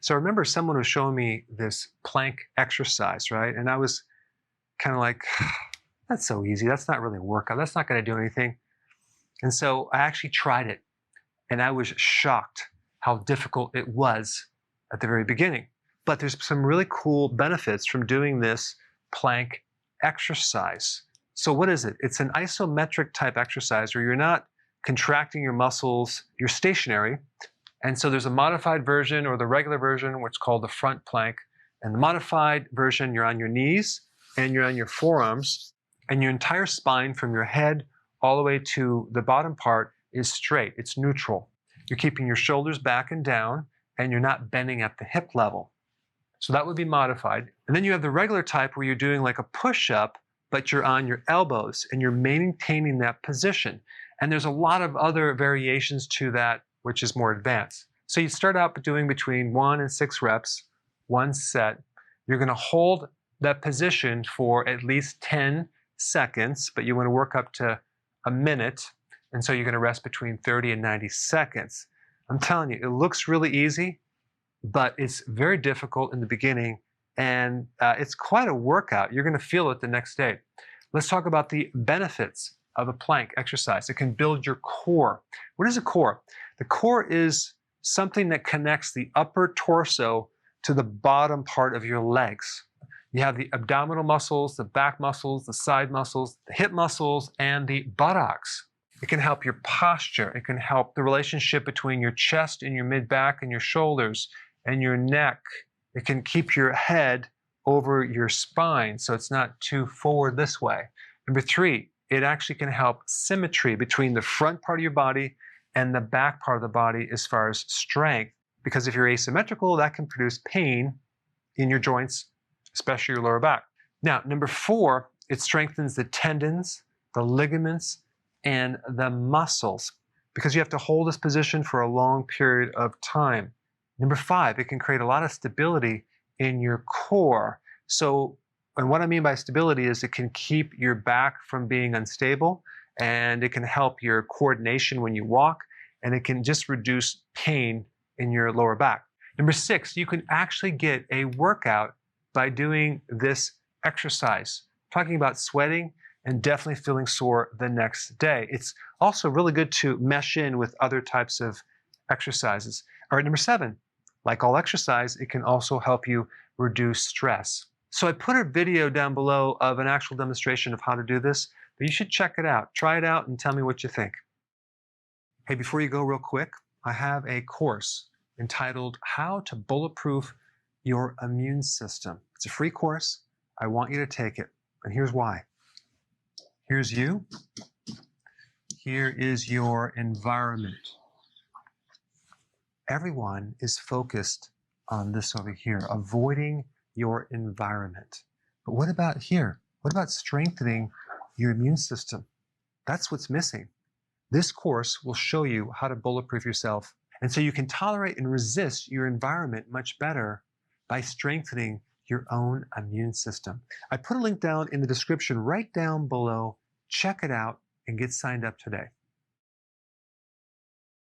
So I remember someone was showing me this plank exercise, right? And I was kind of like, that's so easy. That's not really a workout. That's not going to do anything. And so I actually tried it, and I was shocked how difficult it was at the very beginning. But there's some really cool benefits from doing this plank exercise. So what is it? It's an isometric type exercise where you're not contracting your muscles, you're stationary. And so there's a modified version or the regular version, which is called the front plank. And the modified version, you're on your knees and you're on your forearms, and your entire spine from your head all the way to the bottom part is straight. It's neutral. You're keeping your shoulders back and down, and you're not bending at the hip level. So that would be modified. And then you have the regular type where you're doing like a push-up, but you're on your elbows and you're maintaining that position. And there's a lot of other variations to that, which is more advanced. So you start out doing between 1 and 6 reps, one set. You're going to hold that position for at least 10 seconds, but you want to work up to a minute. And so you're going to rest between 30 and 90 seconds. I'm telling you, it looks really easy, but it's very difficult in the beginning, and it's quite a workout. You're going to feel it the next day. Let's talk about the benefits of a plank exercise. It can build your core. What is a core? The core is something that connects the upper torso to the bottom part of your legs. You have the abdominal muscles, the back muscles, the side muscles, the hip muscles, and the buttocks. It can help your posture. It can help the relationship between your chest and your mid-back and your shoulders and your neck. It can keep your head over your spine so it's not too forward this way. Number 3, it actually can help symmetry between the front part of your body and the back part of the body as far as strength. Because if you're asymmetrical, that can produce pain in your joints, especially your lower back. Now, number 4, it strengthens the tendons, the ligaments, and the muscles, because you have to hold this position for a long period of time. Number 5, it can create a lot of stability in your core. So, and what I mean by stability is it can keep your back from being unstable, and it can help your coordination when you walk, and it can just reduce pain in your lower back. Number 6, you can actually get a workout by doing this exercise. I'm talking about sweating and definitely feeling sore the next day. It's also really good to mesh in with other types of exercises. All right, number 7, like all exercise, it can also help you reduce stress. So I put a video down below of an actual demonstration of how to do this, but you should check it out. Try it out and tell me what you think. Hey, before you go real quick, I have a course entitled How to Bulletproof Your Immune System. It's a free course. I want you to take it, and here's why. Here's you. Here is your environment. Everyone is focused on this over here, avoiding your environment. But what about here? What about strengthening your immune system? That's what's missing. This course will show you how to bulletproof yourself, and so you can tolerate and resist your environment much better by strengthening your own immune system. I put a link down in the description right down below. Check it out and get signed up today.